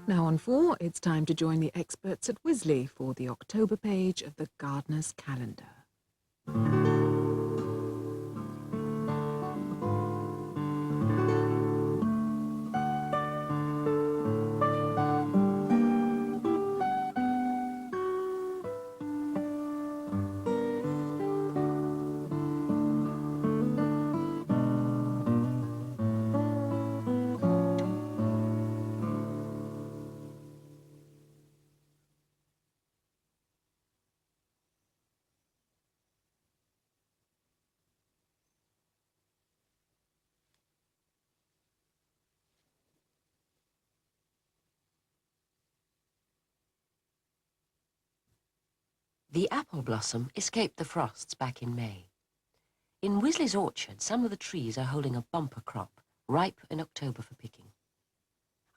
Now on 4, it's time to join the experts at Wisley for the October page of the Gardener's Calendar. The apple blossom escaped the frosts back in May. In Wisley's orchard, some of the trees are holding a bumper crop, ripe in October for picking.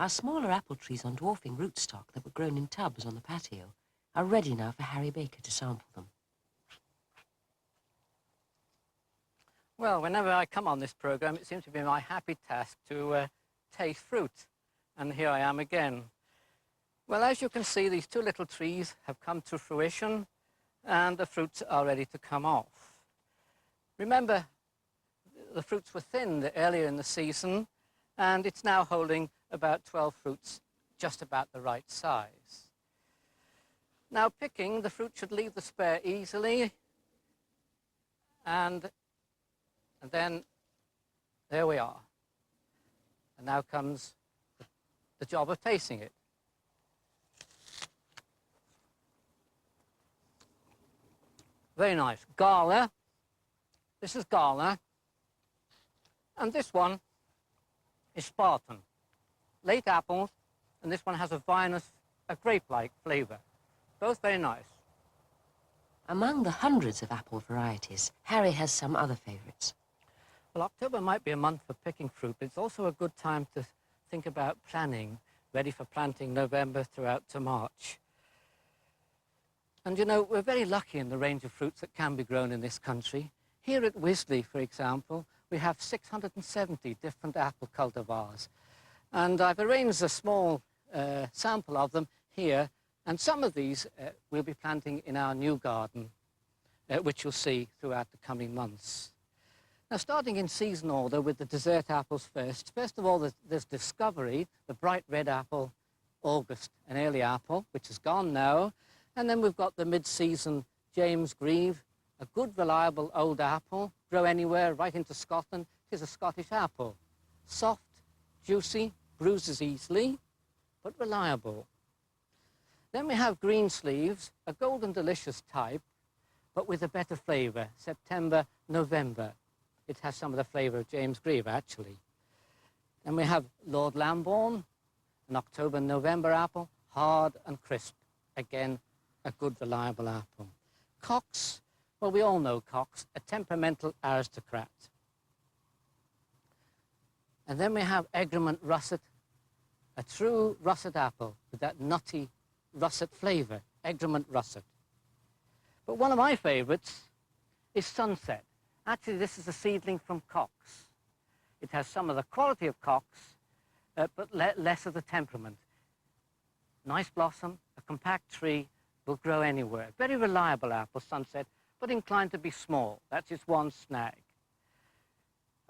Our smaller apple trees on dwarfing rootstock that were grown in tubs on the patio are ready now for Harry Baker to sample them. Well, whenever I come on this programme, it seems to be my happy task to taste fruit. And here I am again. Well, as you can see, these two little trees have come to fruition and the fruits are ready to come off. Remember, the fruits were thinned earlier in the season and it's now holding about 12 fruits, just about the right size. Now picking, the fruit should leave the spare easily and then there we are. And now comes the job of tasting it. Very nice. Gala. This is Gala. And this one is Spartan. Late apples, and this one has a vinous, a grape-like flavour. Both very nice. Among the hundreds of apple varieties, Harry has some other favourites. Well, October might be a month for picking fruit, but it's also a good time to think about planning, ready for planting November throughout to March. And you know, we're very lucky in the range of fruits that can be grown in this country. Here at Wisley, for example, we have 670 different apple cultivars. And I've arranged a small sample of them here. And some of these we'll be planting in our new garden, which you'll see throughout the coming months. Now, starting in season order with the dessert apples first. First of all, there's Discovery, the bright red apple, August, an early apple, which is gone now. And then we've got the mid-season James Grieve, a good, reliable old apple, grow anywhere, right into Scotland. It is a Scottish apple. Soft, juicy, bruises easily, but reliable. Then we have Green Sleeves, a golden delicious type, but with a better flavour, September, November. It has some of the flavour of James Grieve, actually. Then we have Lord Lambourne, an October, November apple, hard and crisp. Again, a good, reliable apple. Cox, well, we all know Cox, a temperamental aristocrat. And then we have Egremont Russet, a true russet apple with that nutty russet flavour, Egremont Russet. But one of my favourites is Sunset. Actually, this is a seedling from Cox. It has some of the quality of Cox, but less of the temperament. Nice blossom, a compact tree, will grow anywhere. Very reliable apple, Sunset, but inclined to be small. That's its one snag.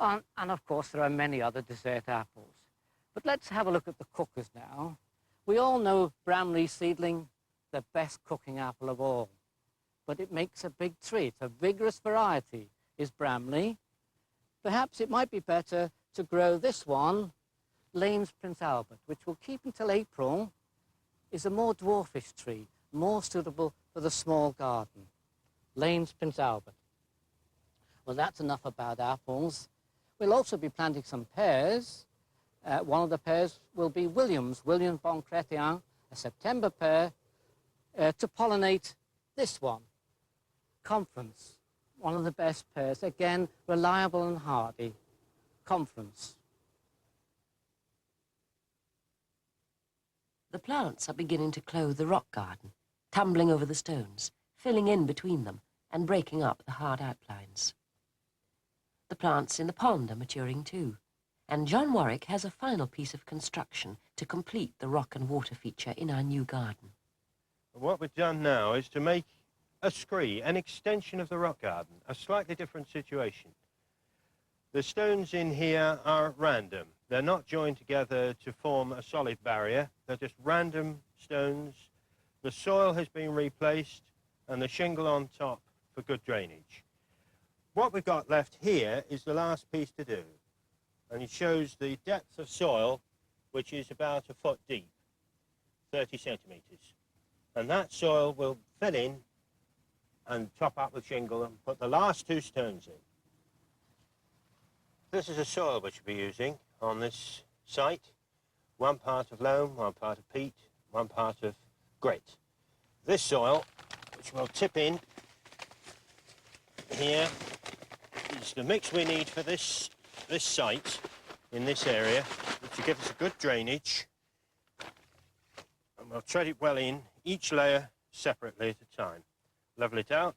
And of course, there are many other dessert apples. But let's have a look at the cookers now. We all know Bramley seedling, the best cooking apple of all. But it makes a big tree. It's a vigorous variety, is Bramley. Perhaps it might be better to grow this one, Lane's Prince Albert, which will keep until April, is a more dwarfish tree, more suitable for the small garden. Lane's Prince Albert. Well, that's enough about apples. We'll also be planting some pears. One of the pears will be William von Chrétien, a September pear, to pollinate this one, Conference, one of the best pears. Again, reliable and hardy, Conference. The plants are beginning to clothe the rock garden, tumbling over the stones, filling in between them and breaking up the hard outlines. The plants in the pond are maturing too. And John Warwick has a final piece of construction to complete the rock and water feature in our new garden. What we've done now is to make a scree, an extension of the rock garden, a slightly different situation. The stones in here are random. They're not joined together to form a solid barrier. They're just random stones. The soil has been replaced and the shingle on top for good drainage. What we've got left here is the last piece to do. And it shows the depth of soil, which is about a foot deep, 30 centimetres. And that soil will fill in and top up with shingle and put the last two stones in. This is the soil which we'll be using on this site. One part of loam, one part of peat, one part of grit. This soil, which we'll tip in here, is the mix we need for this site in this area to give us a good drainage. And we'll tread it well in, each layer separately at a time. Level it out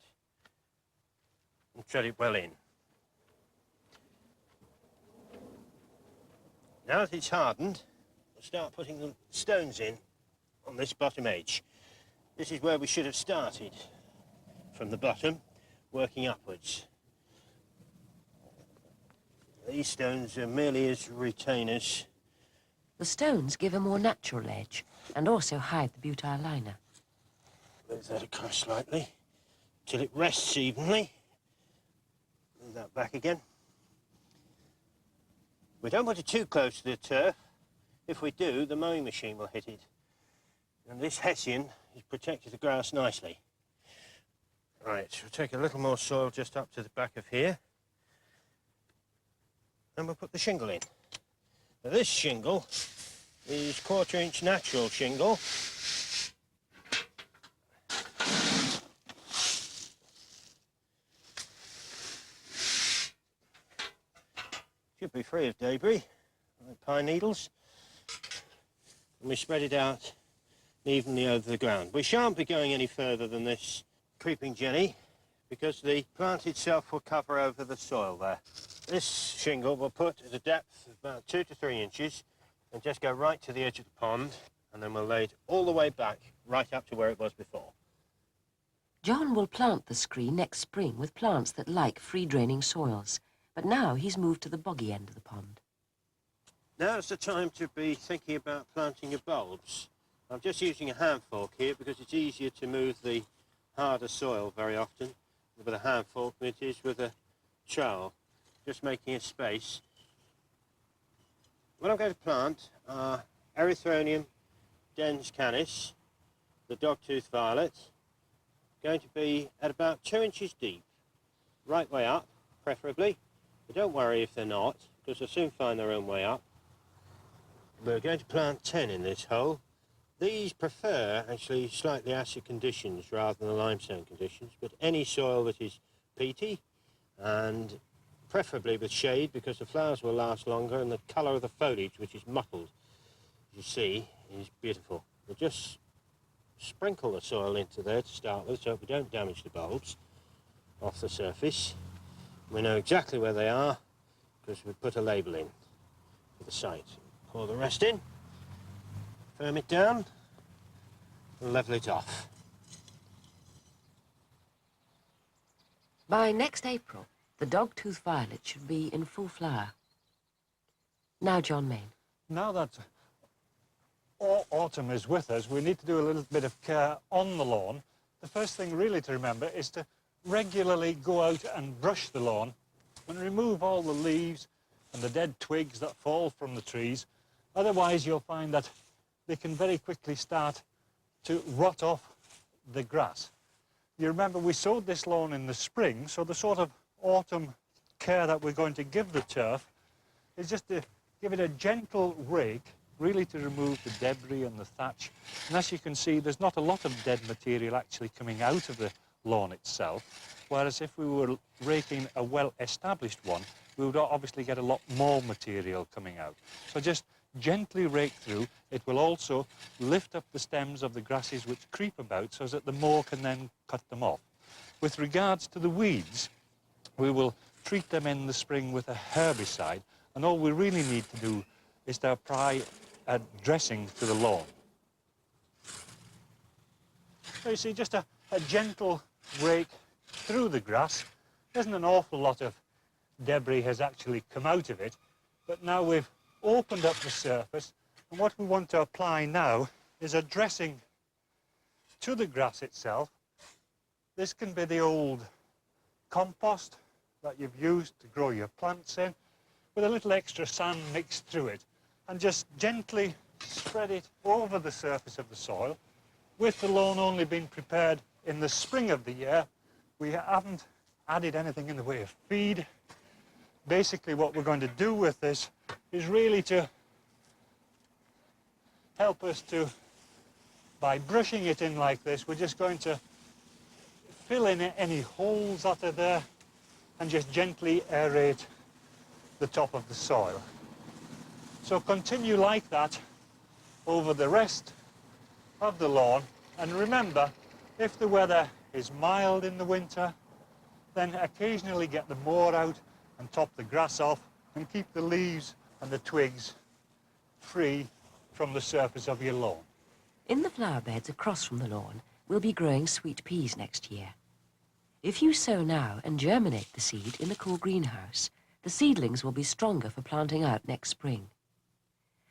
and tread it well in. Now that it's hardened, we'll start putting the stones in on this bottom edge. This is where we should have started, from the bottom, working upwards. These stones are merely as retainers. The stones give a more natural edge and also hide the butyl liner. Move that across slightly till it rests evenly. Move that back again. We don't want it too close to the turf. If we do, the mowing machine will hit it. And this hessian has protected the grass nicely. Right, we'll take a little more soil just up to the back of here. And we'll put the shingle in. Now this shingle is 1/4 inch natural shingle. Should be free of debris, like pine needles. And we spread it out evenly over the ground. We shan't be going any further than this creeping jenny because the plant itself will cover over the soil there. This shingle we'll put at a depth of about 2 to 3 inches and just go right to the edge of the pond, and then we'll lay it all the way back, right up to where it was before. John will plant the scree next spring with plants that like free-draining soils, but now he's moved to the boggy end of the pond. Now's the time to be thinking about planting your bulbs. I'm just using a hand fork here because it's easier to move the harder soil very often with a hand fork than it is with a trowel. Just making a space. What I'm going to plant are Erythronium dens canis, the dogtooth violet, going to be at about 2 inches deep, right way up, preferably. But don't worry if they're not, because they'll soon find their own way up. We're going to plant 10 in this hole. These prefer actually slightly acid conditions rather than the limestone conditions, but any soil that is peaty and preferably with shade because the flowers will last longer and the colour of the foliage, which is mottled, as you see, is beautiful. We'll just sprinkle the soil into there to start with so we don't damage the bulbs off the surface. We know exactly where they are because we put a label in for the site. Pour the rest in, firm it down and level it off. By next April, the dogtooth violet should be in full flower. Now, John Main. Now that autumn is with us, we need to do a little bit of care on the lawn. The first thing really to remember is to regularly go out and brush the lawn and remove all the leaves and the dead twigs that fall from the trees. Otherwise, you'll find that they can very quickly start to rot off the grass. You remember we sowed this lawn in the spring, so the sort of autumn care that we're going to give the turf is just to give it a gentle rake, really to remove the debris and the thatch. And as you can see, there's not a lot of dead material actually coming out of the lawn itself, whereas if we were raking a well-established one, we would obviously get a lot more material coming out. So just gently rake through. It will also lift up the stems of the grasses which creep about so that the mower can then cut them off. With regards to the weeds, we will treat them in the spring with a herbicide, And all we really need to do is to apply a dressing to the lawn. So you see, just a gentle rake through the grass. There isn't an awful lot of debris has actually come out of it, but now we've opened up the surface, and what we want to apply now is a dressing to the grass itself. This can be the old compost that you've used to grow your plants in, with a little extra sand mixed through it, and just gently spread it over the surface of the soil. With the lawn only being prepared in the spring of the year, we haven't added anything in the way of feed. Basically what we're going to do with this is really to help us to, by brushing it in like this, we're just going to fill in any holes that are there and just gently aerate the top of the soil. So continue like that over the rest of the lawn, and remember, if the weather is mild in the winter, then occasionally get the mower out and top the grass off and keep the leaves and the twigs free from the surface of your lawn. In the flower beds across from the lawn, we'll be growing sweet peas next year. If you sow now and germinate the seed in the cool greenhouse, the seedlings will be stronger for planting out next spring.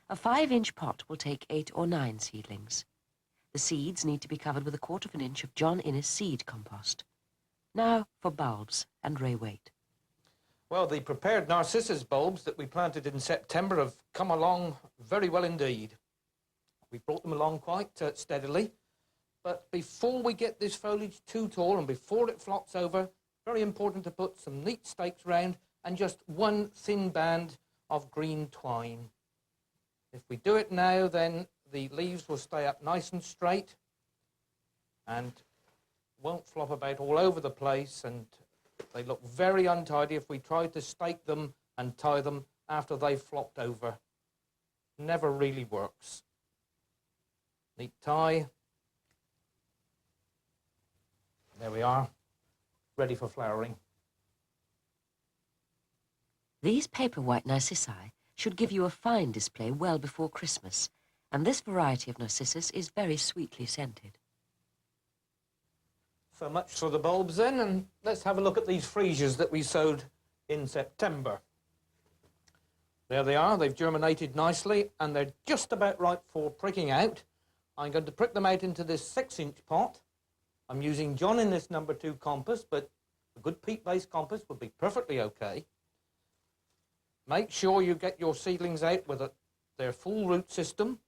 A 5-inch pot will take 8 or 9 seedlings. The seeds need to be covered with 1/4 inch of John Innes seed compost. Now for bulbs and Ray Waite. Well, the prepared narcissus bulbs that we planted in September have come along very well indeed. We brought them along quite steadily, but before we get this foliage too tall and before it flops over, very important to put some neat stakes round and just one thin band of green twine. If we do it now, then the leaves will stay up nice and straight and won't flop about all over the place, and they look very untidy if we try to stake them and tie them after they've flopped over. Never really works. Neat tie. There we are, ready for flowering. These paper white narcissi should give you a fine display well before Christmas, and this variety of narcissus is very sweetly scented. So much for the bulbs then, and let's have a look at these freesias that we sowed in September. There they are, they've germinated nicely and they're just about ripe for pricking out. I'm going to prick them out into this 6-inch pot. I'm using John Innes number 2 compost, but a good peat-based compost would be perfectly okay. Make sure you get your seedlings out with their full root system.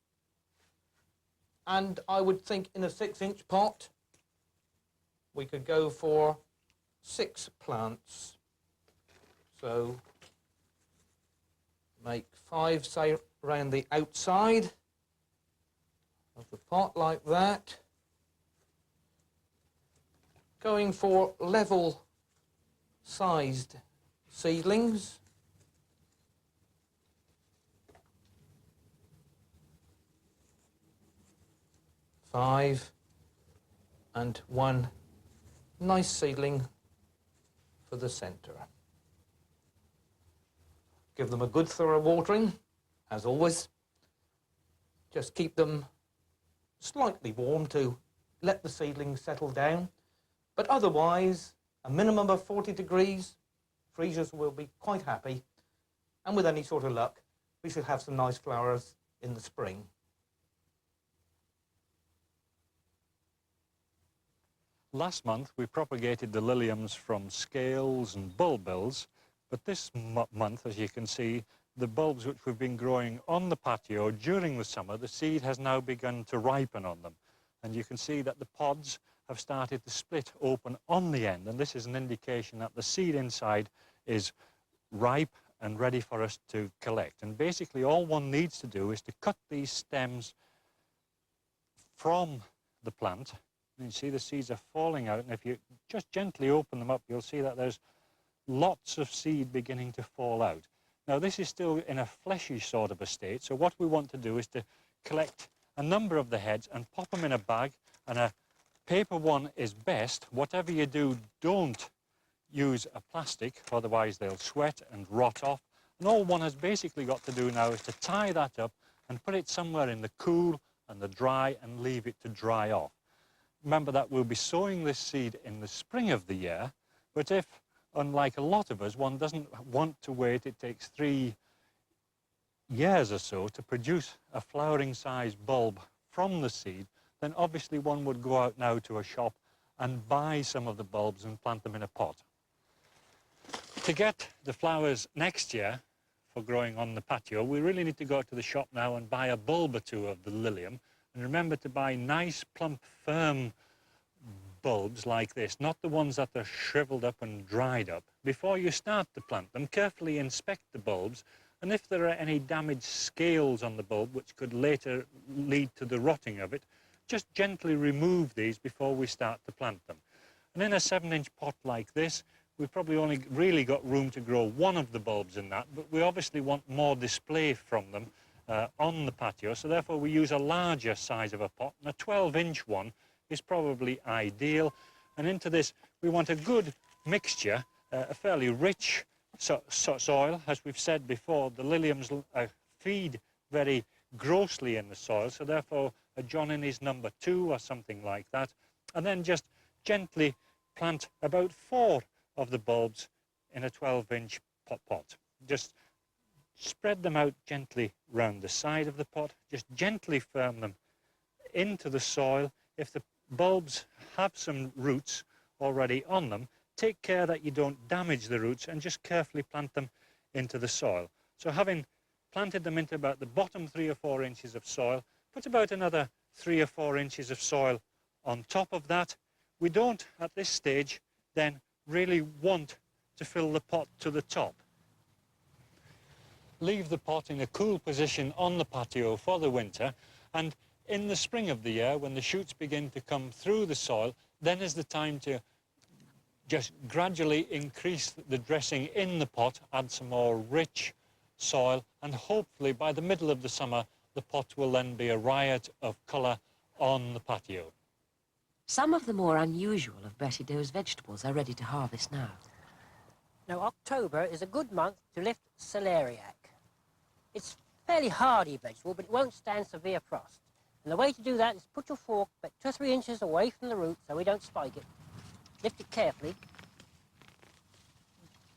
And I would think in a 6-inch pot, we could go for 6 plants. So make 5, say, around the outside of the pot like that. Going for level-sized seedlings. Five and 1 nice seedling for the centre. Give them a good thorough watering, as always. Just keep them slightly warm to let the seedlings settle down. But otherwise, a minimum of 40 degrees, freesias will be quite happy. And with any sort of luck, we should have some nice flowers in the spring. Last month we propagated the liliums from scales and bulbils, but this month, as you can see, the bulbs which we've been growing on the patio during the summer, the seed has now begun to ripen on them. And you can see that the pods have started to split open on the end, and this is an indication that the seed inside is ripe and ready for us to collect. And basically all one needs to do is to cut these stems from the plant. And you see the seeds are falling out, and if you just gently open them up, you'll see that there's lots of seed beginning to fall out. Now this is still in a fleshy sort of a state, so what we want to do is to collect a number of the heads and pop them in a bag, and a paper one is best. Whatever you do, don't use a plastic, otherwise they'll sweat and rot off. And all one has basically got to do now is to tie that up and put it somewhere in the cool and the dry and leave it to dry off. Remember that we'll be sowing this seed in the spring of the year, but if, unlike a lot of us, one doesn't want to wait, it takes 3 years or so to produce a flowering size bulb from the seed, then obviously one would go out now to a shop and buy some of the bulbs and plant them in a pot. To get the flowers next year for growing on the patio, we really need to go to the shop now and buy a bulb or 2 of the lilium. And remember to buy nice, plump, firm bulbs like this, not the ones that are shriveled up and dried up. Before you start to plant them, carefully inspect the bulbs, and if there are any damaged scales on the bulb which could later lead to the rotting of it, just gently remove these before we start to plant them. And in a 7-inch pot like this, we've probably only really got room to grow 1 of the bulbs in that, but we obviously want more display from them on the patio, so therefore we use a larger size of a pot, and a 12-inch one is probably ideal. And into this we want a good mixture, a fairly rich soil. As we've said before, the liliums feed very grossly in the soil, so therefore a John Innes number 2 or something like that, and then just gently plant about 4 of the bulbs in a 12-inch pot. Just spread them out gently round the side of the pot, just gently firm them into the soil. If the bulbs have some roots already on them, take care that you don't damage the roots and just carefully plant them into the soil. So having planted them into about the bottom 3 or 4 inches of soil, put about another 3 or 4 inches of soil on top of that. We don't, at this stage, then really want to fill the pot to the top. Leave the pot in a cool position on the patio for the winter, and in the spring of the year, when the shoots begin to come through the soil, then is the time to just gradually increase the dressing in the pot, add some more rich soil, and hopefully by the middle of the summer the pot will then be a riot of colour on the patio. Some of the more unusual of Betty Doe's vegetables are ready to harvest now. Now, October is a good month to lift celeriac. It's a fairly hardy vegetable, but it won't stand severe frost. And the way to do that is put your fork about 2 or 3 inches away from the root so we don't spike it. Lift it carefully.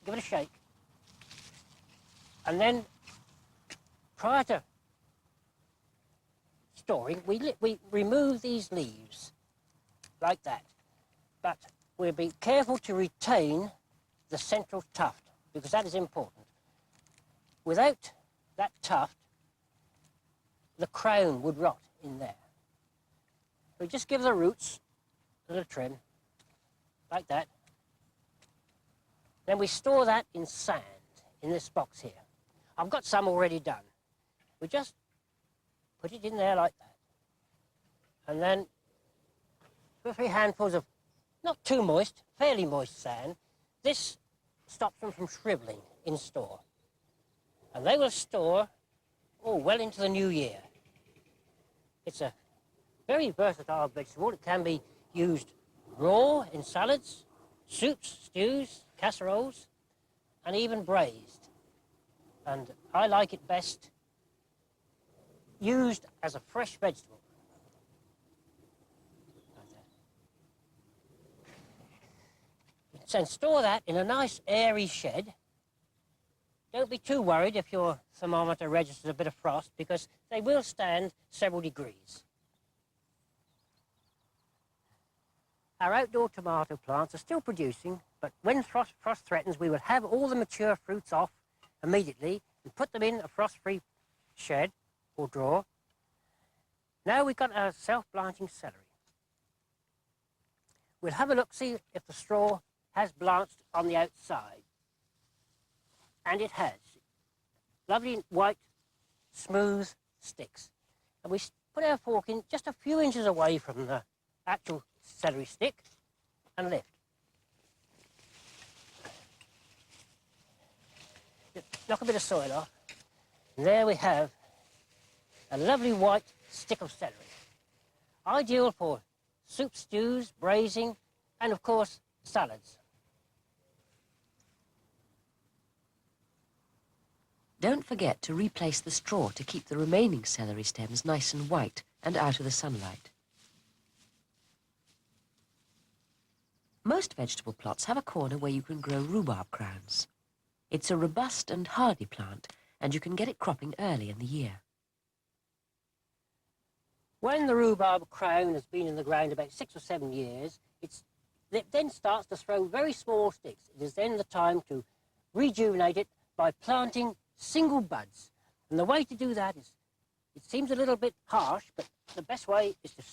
Give it a shake. And then, prior to storing, we remove these leaves like that. But we'll be careful to retain the central tuft, because that is important. Without that tuft, the crown would rot in there. We just give the roots a little trim, like that. Then we store that in sand, in this box here. I've got some already done. We just put it in there like that. And then 2 or 3 handfuls of, not too moist, fairly moist sand. This stops them from shriveling in store. And they will store, well into the new year. It's a very versatile vegetable. It can be used raw in salads, soups, stews, casseroles, and even braised. And I like it best used as a fresh vegetable. Like that. And store that in a nice airy shed. Don't be too worried if your thermometer registers a bit of frost, because they will stand several degrees. Our outdoor tomato plants are still producing, but when frost threatens, we will have all the mature fruits off immediately and put them in a frost-free shed or drawer. Now we've got our self-blanching celery. We'll have a look, see if the straw has blanched on the outside. And it has. Lovely white, smooth sticks. And we put our fork in just a few inches away from the actual celery stick and lift. Just knock a bit of soil off. And there we have a lovely white stick of celery. Ideal for soup, stews, braising, and of course, salads. Don't forget to replace the straw to keep the remaining celery stems nice and white and out of the sunlight. Most vegetable plots have a corner where you can grow rhubarb crowns. It's a robust and hardy plant, and you can get it cropping early in the year. When the rhubarb crown has been in the ground about 6 or 7 years, it then starts to throw very small sticks. It is then the time to rejuvenate it by planting single buds. And the way to do that is, it seems a little bit harsh, but the best way is to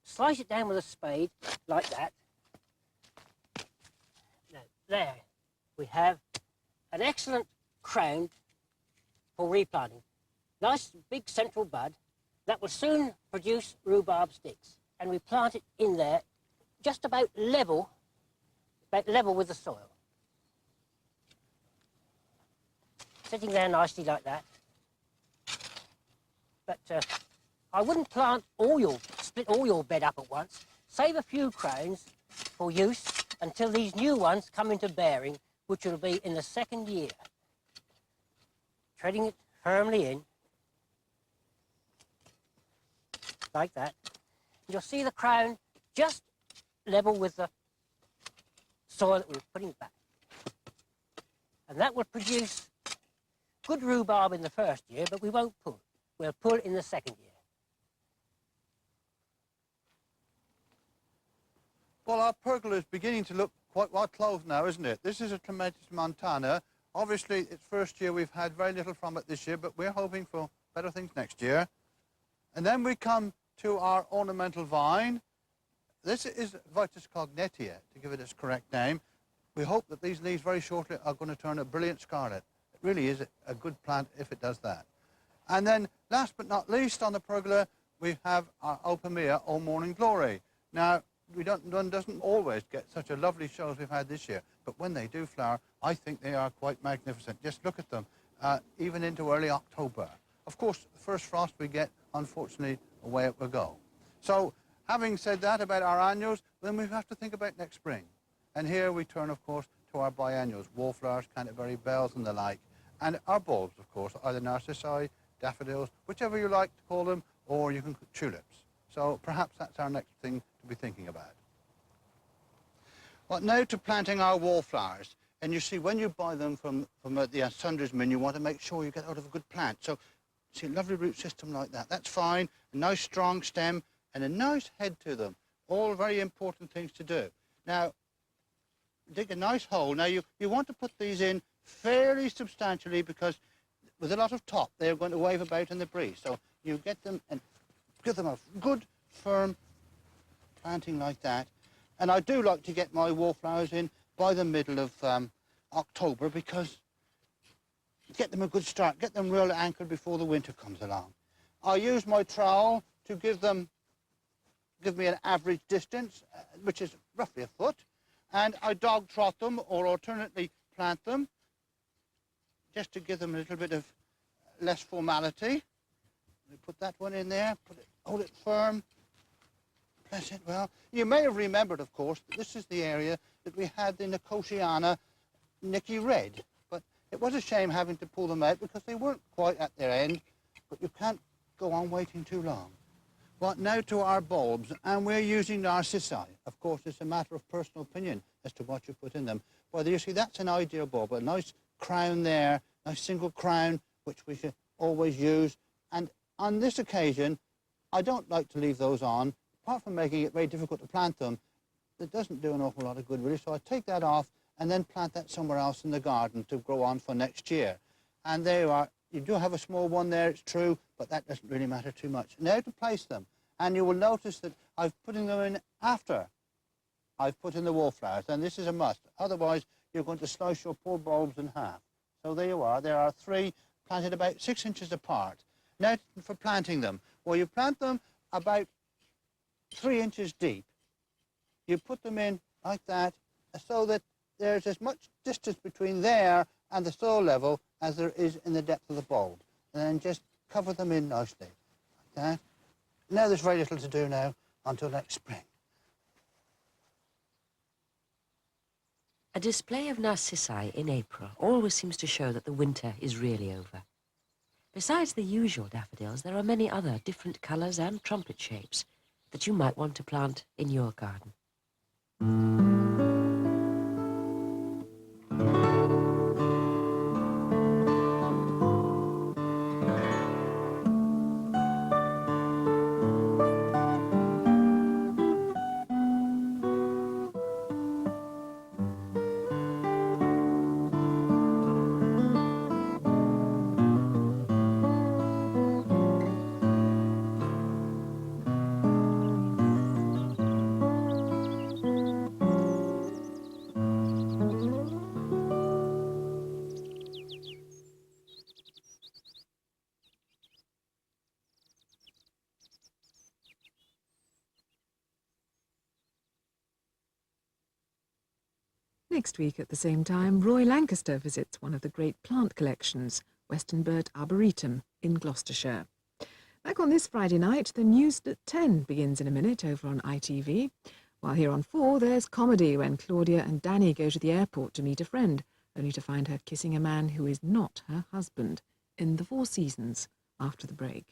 slice it down with a spade, like that. Now, there we have an excellent crown for replanting. Nice big central bud that will soon produce rhubarb sticks. And we plant it in there just about level with the soil. Sitting there nicely like that. But I wouldn't split all your bed up at once. Save a few crowns for use until these new ones come into bearing, which will be in the 2nd year. Treading it firmly in, like that. You'll see the crown just level with the soil that we're putting back. And that will produce good rhubarb in the 1st year, but we won't pull. We'll pull in the 2nd year. Well, our pergola is beginning to look quite well clothed now, isn't it? This is a Clematis montana. Obviously, it's 1st year. We've had very little from it this year, but we're hoping for better things next year. And then we come to our ornamental vine. This is Vitis cognetia, to give it its correct name. We hope that these leaves very shortly are going to turn a brilliant scarlet. It really is a good plant if it does that. And then, last but not least, on the pergola, we have our Opamia, All Morning Glory. Now, one doesn't always get such a lovely show as we've had this year, but when they do flower, I think they are quite magnificent. Just look at them, even into early October. Of course, the first frost we get, unfortunately, away it will go. So, having said that about our annuals, then we have to think about next spring. And here we turn, of course, to our biennials, wallflowers, Canterbury bells and the like. And our bulbs, of course, either narcissi, daffodils, whichever you like to call them, or you can put tulips. So perhaps that's our next thing to be thinking about. Well, now to planting our wallflowers. And you see, when you buy them from the sundries bin, you want to make sure you get out of a good plant. So, see, a lovely root system like that. That's fine. A nice strong stem and a nice head to them. All very important things to do. Now, dig a nice hole. Now, you want to put these in fairly substantially because with a lot of top, they're going to wave about in the breeze. So you get them and give them a good, firm planting like that. And I do like to get my wallflowers in by the middle of October because get them a good start, get them real anchored before the winter comes along. I use my trowel to give me an average distance, which is roughly a foot, and I dog trot them or alternately plant them just to give them a little bit of less formality. Put that one in there, hold it firm, press it well. You may have remembered, of course, that this is the area that we had the Nicotiana Nicky Red, but it was a shame having to pull them out because they weren't quite at their end, but you can't go on waiting too long. Well, now to our bulbs, and we're using narcissi. Of course, it's a matter of personal opinion as to what you put in them. Well, you see, that's an ideal bulb, a nice crown there, nice single crown, which we should always use. And on this occasion, I don't like to leave those on. Apart from making it very difficult to plant them, it doesn't do an awful lot of good, really. So I take that off and then plant that somewhere else in the garden to grow on for next year. And there you are. You do have a small one there, it's true, but that doesn't really matter too much. Now to place them. And you will notice that I've putting them in after I've put in the wallflowers, and this is a must. Otherwise, you're going to slice your poor bulbs in half. So there you are. There are 3 planted about 6 inches apart. Now for planting them. Well, you plant them about 3 inches deep. You put them in like that so that there's as much distance between there and the soil level as there is in the depth of the bulb. And then just cover them in nicely, like that. Now there's very little to do now until next spring. A display of narcissi in April always seems to show that the winter is really over. Besides the usual daffodils, there are many other different colours and trumpet shapes that you might want to plant in your garden. Next week at the same time, Roy Lancaster visits one of the great plant collections, Westonbirt Arboretum in Gloucestershire. Back on this Friday night, the news at 10 begins in a minute over on ITV. While here on 4, there's comedy when Claudia and Danny go to the airport to meet a friend, only to find her kissing a man who is not her husband, in The Four Seasons, after the break.